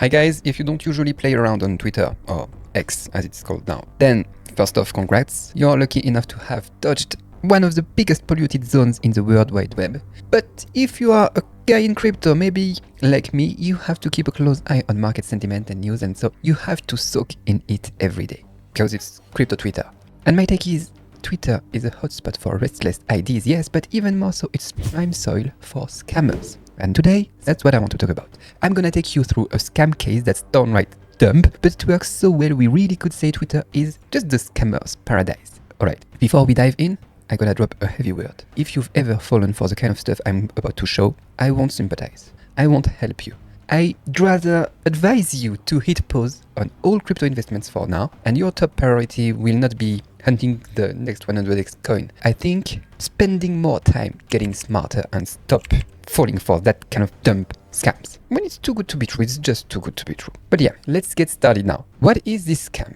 Hi guys, if you don't usually play around on Twitter, or X as it's called now, then first off, congrats, you're lucky enough to have dodged one of the biggest polluted zones in the World Wide Web. But if you are a guy in crypto, maybe like me, you have to keep a close eye on market sentiment and news, and so you have to soak in it every day, because it's crypto Twitter. And my take is, Twitter is a hotspot for restless ideas, yes, but even more so, it's prime soil for scammers. And today, that's what I want to talk about. I'm gonna take you through a scam case that's downright dumb, but it works so well we really could say Twitter is just the scammer's paradise. Alright, before we dive in, I'm gonna drop a heavy word. If you've ever fallen for the kind of stuff I'm about to show, I won't sympathize. I won't help you. I'd rather advise you to hit pause on all crypto investments for now, and your top priority will not be hunting the next 100x coin. I think spending more time getting smarter and stop falling for that kind of dumb scams. When it's too good to be true, it's just too good to be true. But yeah, let's get started now. What is this scam?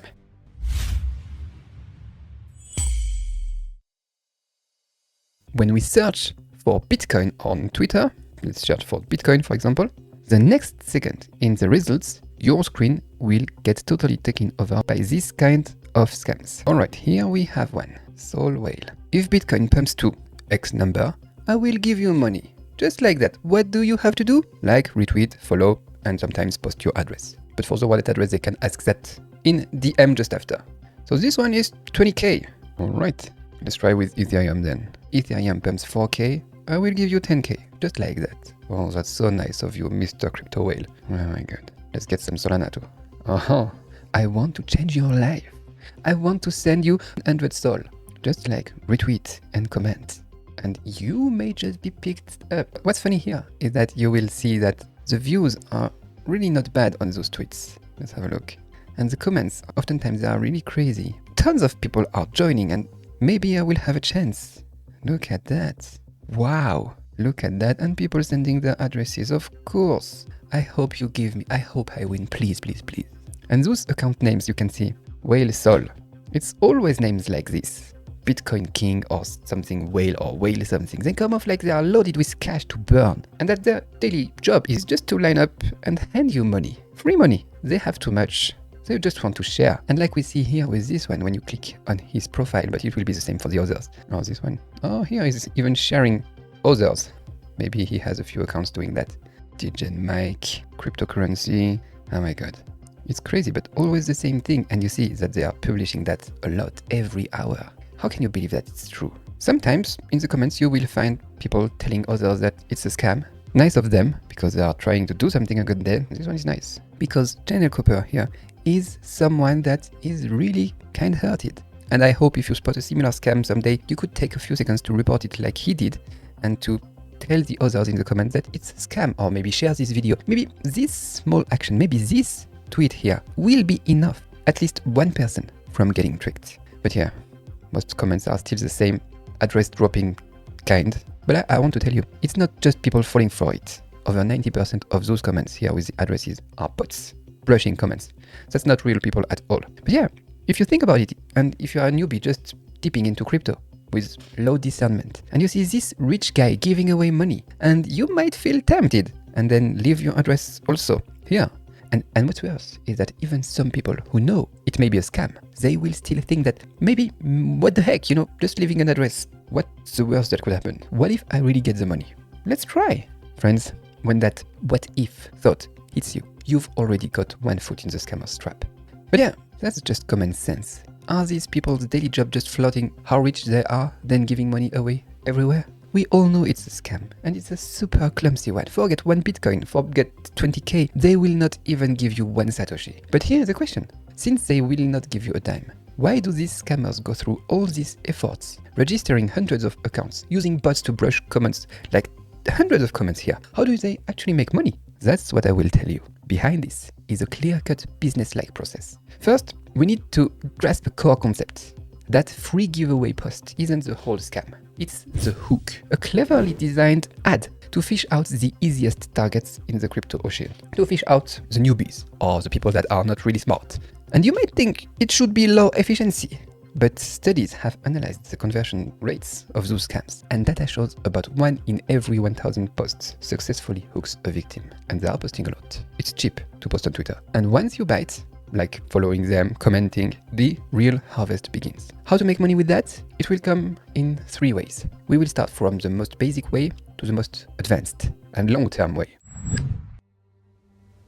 When we search for Bitcoin on Twitter, let's search for Bitcoin for example, the next second in the results, your screen will get totally taken over by this kind of scams. Alright, here we have one. Soul Whale. If Bitcoin pumps to X number, I will give you money. Just like that. What do you have to do? Like, retweet, follow, and sometimes post your address. But for the wallet address, they can ask that in DM just after. So this one is 20k. Alright, let's try with Ethereum then. Ethereum pumps 4k, I will give you 10k. Just like that. Oh, that's so nice of you, Mr. Crypto Whale. Oh my god. Let's get some Solana too. I want to change your life. I want to send you 100 Sol. Just like retweet and comment. And you may just be picked up. What's funny here is that you will see that the views are really not bad on those tweets. Let's have a look. And the comments, oftentimes they are really crazy. Tons of people are joining and maybe I will have a chance. Look at that. Wow. Look at that. And people sending their addresses, of course. I hope you give me. I hope I win. Please, please, please. And those account names you can see. Whale Sol. It's always names like this. Bitcoin King or something whale or whale something. They come off like they are loaded with cash to burn. And that their daily job is just to line up and hand you money. Free money. They have too much. They just want to share. And like we see here with this one when you click on his profile, but it will be the same for the others. Oh, this one. Oh, here is even sharing others. Maybe he has a few accounts doing that. DJ Mike, cryptocurrency. Oh my god. It's crazy, but always the same thing. And you see that they are publishing that a lot every hour. How can you believe that it's true? Sometimes in the comments you will find people telling others that it's a scam. Nice of them, because they are trying to do something a good day. This one is nice. Because Channel Cooper here is someone that is really kind-hearted. And I hope if you spot a similar scam someday, you could take a few seconds to report it like he did, and to tell the others in the comments that it's a scam, or maybe share this video. Maybe this small action, maybe this tweet here will be enough, at least one person from getting tricked. But yeah, most comments are still the same address dropping kind. But I want to tell you, it's not just people falling for it. Over 90% of those comments here with the addresses are bots, blushing comments. That's not real people at all. But yeah, if you think about it, and if you're a newbie just dipping into crypto with low discernment, and you see this rich guy giving away money, and you might feel tempted, and then leave your address also here. And what's worse is that even some people who know it may be a scam, they will still think that maybe, what the heck, just leaving an address. What's the worst that could happen? What if I really get the money? Let's try. Friends, when that what if thought hits you, you've already got one foot in the scammer's trap. But yeah, that's just common sense. Are these people's daily job just flaunting how rich they are, then giving money away everywhere? We all know it's a scam, and it's a super clumsy one. Forget 1 Bitcoin, forget 20k, they will not even give you 1 Satoshi. But here's the question. Since they will not give you a dime, why do these scammers go through all these efforts, registering hundreds of accounts, using bots to brush comments, like hundreds of comments here? How do they actually make money? That's what I will tell you. Behind this is a clear-cut business-like process. First, we need to grasp a core concept. That free giveaway post isn't the whole scam. It's the hook, a cleverly designed ad to fish out the easiest targets in the crypto ocean, to fish out the newbies or the people that are not really smart. And you might think it should be low efficiency. But studies have analyzed the conversion rates of those scams, and data shows about 1 in every 1,000 posts successfully hooks a victim. And they are posting a lot. It's cheap to post on Twitter. And once you bite, like following them, commenting, the real harvest begins. How to make money with that? It will come in 3 ways. We will start from the most basic way to the most advanced and long-term way.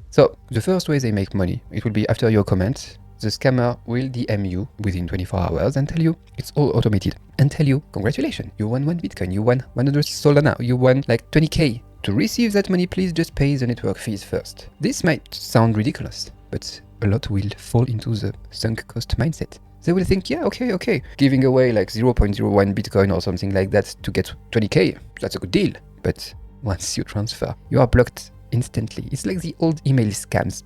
So the first way they make money, it will be after your comment, the scammer will DM you within 24 hours and tell you it's all automated and tell you, congratulations, you won 1 Bitcoin, you won 100 Solana, you won like 20K. To receive that money, please just pay the network fees first. This might sound ridiculous, but a lot will fall into the sunk cost mindset. They will think, yeah, okay, giving away like 0.01 Bitcoin or something like that to get 20K, that's a good deal. But once you transfer, you are blocked instantly. It's like the old email scams.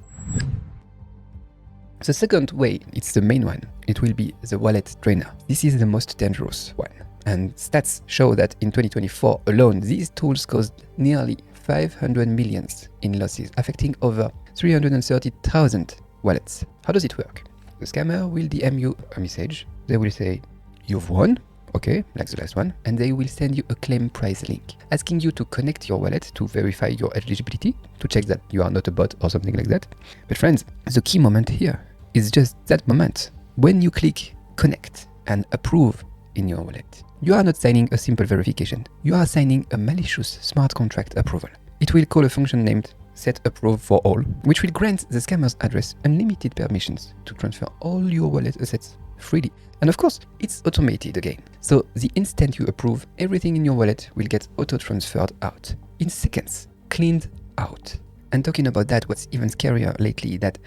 The second way, it's the main one. It will be the wallet drainer. This is the most dangerous one. And stats show that in 2024 alone, these tools caused nearly 500 million in losses, affecting over 330,000 wallets. How does it work? The scammer will DM you a message. They will say, you've won, okay, like the last one, and they will send you a claim price link, asking you to connect your wallet to verify your eligibility, to check that you are not a bot or something like that. But friends, the key moment here is just that moment. When you click connect and approve in your wallet, you are not signing a simple verification. You are signing a malicious smart contract approval. It will call a function named setApproveForAll, which will grant the scammer's address unlimited permissions to transfer all your wallet assets freely. And of course, it's automated again. So the instant you approve, everything in your wallet will get auto-transferred out in seconds, cleaned out. And talking about that, what's even scarier lately, that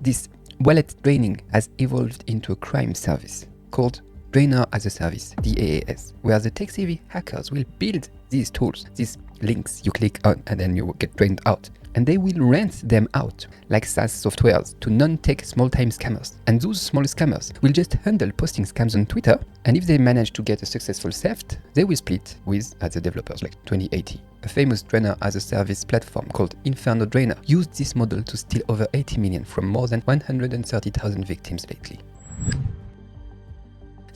this wallet draining has evolved into a crime service called Drainer as a Service, DAAS, where the tech-savvy hackers will build these tools, these links you click on and then you will get drained out. And they will rent them out like SaaS softwares to non-tech small-time scammers. And those small scammers will just handle posting scams on Twitter, and if they manage to get a successful theft, they will split with the developers like 2080. A famous Drainer as a Service platform called Inferno Drainer used this model to steal over 80 million from more than 130,000 victims lately.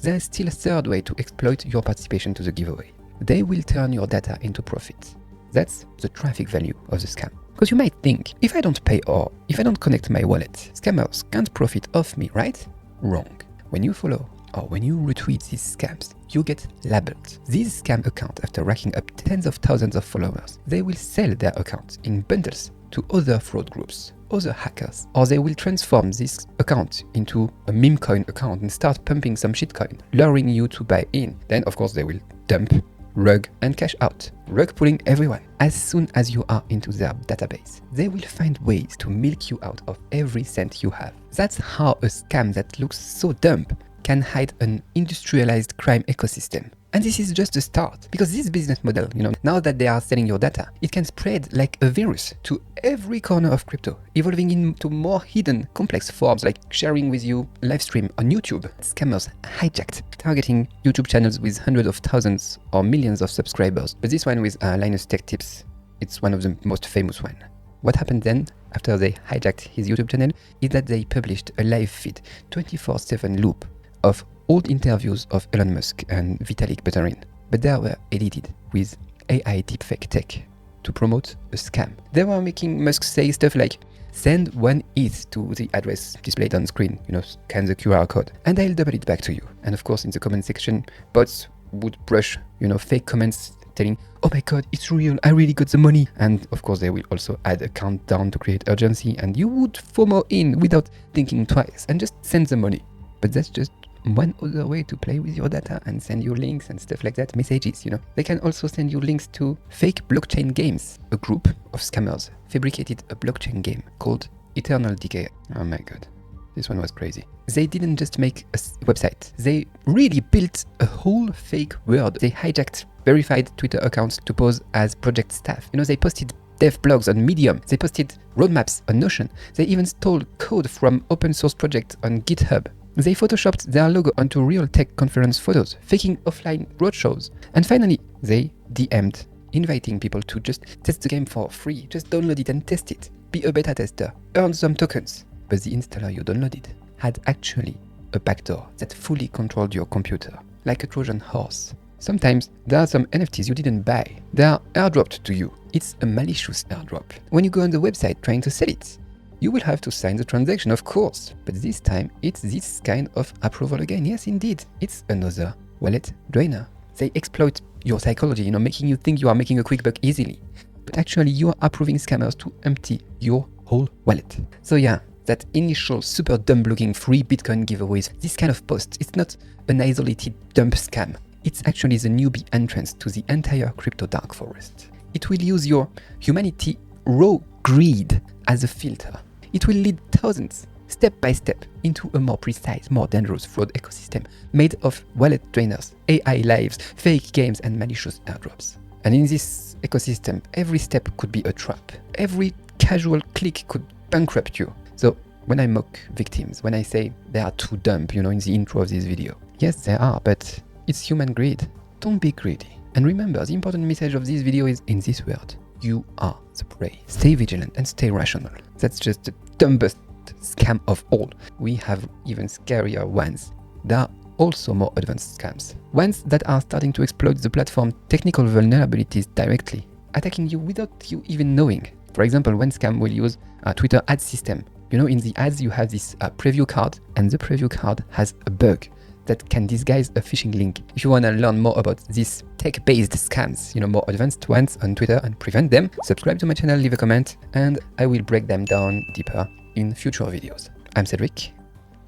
There is still a third way to exploit your participation to the giveaway. They will turn your data into profit. That's the traffic value of the scam. Because you might think, if I don't pay or if I don't connect my wallet, scammers can't profit off me, right? Wrong. When you follow or when you retweet these scams, you get labeled. These scam accounts, after racking up tens of thousands of followers, they will sell their accounts in bundles to other fraud groups, other hackers, or they will transform this account into a meme coin account and start pumping some shitcoin, luring you to buy in. Then, of course, they will dump, rug, and cash out, rug pulling everyone. As soon as you are into their database, they will find ways to milk you out of every cent you have. That's how a scam that looks so dumb can hide an industrialized crime ecosystem. And this is just the start, because this business model, now that they are selling your data, it can spread like a virus to every corner of crypto, evolving into more hidden, complex forms like sharing with you live stream on YouTube. Scammers hijacked, targeting YouTube channels with hundreds of thousands or millions of subscribers. But this one with Linus Tech Tips, it's one of the most famous one. What happened then, after they hijacked his YouTube channel, is that they published a live feed, 24/7 loop of old interviews of Elon Musk and Vitalik Buterin, but they were edited with AI deepfake tech to promote a scam. They were making Musk say stuff like, send 1 ETH to the address displayed on screen, scan the QR code, and I'll double it back to you. And of course, in the comment section, bots would brush, fake comments telling, oh my god, it's real, I really got the money. And of course, they will also add a countdown to create urgency, and you would FOMO in without thinking twice and just send the money. But that's just one other way to play with your data and send you links and stuff like that, messages, They can also send you links to fake blockchain games. A group of scammers fabricated a blockchain game called Eternal Decay. Oh my god, this one was crazy. They didn't just make a website, they really built a whole fake world. They hijacked verified Twitter accounts to pose as project staff. They posted dev blogs on Medium, they posted roadmaps on Notion, they even stole code from open source projects on GitHub. They photoshopped their logo onto real tech conference photos, faking offline roadshows. And finally, they DM'd, inviting people to just test the game for free. Just download it and test it. Be a beta tester. Earn some tokens. But the installer you downloaded had actually a backdoor that fully controlled your computer, like a Trojan horse. Sometimes there are some NFTs you didn't buy. They are airdropped to you. It's a malicious airdrop. When you go on the website trying to sell it, you will have to sign the transaction, of course. But this time, it's this kind of approval again. Yes, indeed, it's another wallet drainer. They exploit your psychology, making you think you are making a quick buck easily. But actually, you are approving scammers to empty your whole wallet. So yeah, that initial super dumb-looking free Bitcoin giveaways, this kind of post, it's not an isolated dump scam. It's actually the newbie entrance to the entire crypto dark forest. It will use your humanity raw greed as a filter. It will lead thousands, step by step, into a more precise, more dangerous fraud ecosystem made of wallet drainers, AI lives, fake games, and malicious airdrops. And in this ecosystem, every step could be a trap. Every casual click could bankrupt you. So when I mock victims, when I say they are too dumb, in the intro of this video, yes, they are, but it's human greed. Don't be greedy. And remember, the important message of this video is in this word. You are the prey. Stay vigilant and stay rational. That's just the dumbest scam of all. We have even scarier ones. There are also more advanced scams. Ones that are starting to exploit the platform technical vulnerabilities directly, attacking you without you even knowing. For example, one scam will use a Twitter ad system. In the ads you have this preview card, and the preview card has a bug that can disguise a phishing link. If you want to learn more about these tech-based scams, more advanced ones on Twitter and prevent them, subscribe to my channel, leave a comment, and I will break them down deeper in future videos. I'm Cédric.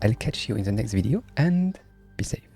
I'll catch you in the next video, and be safe.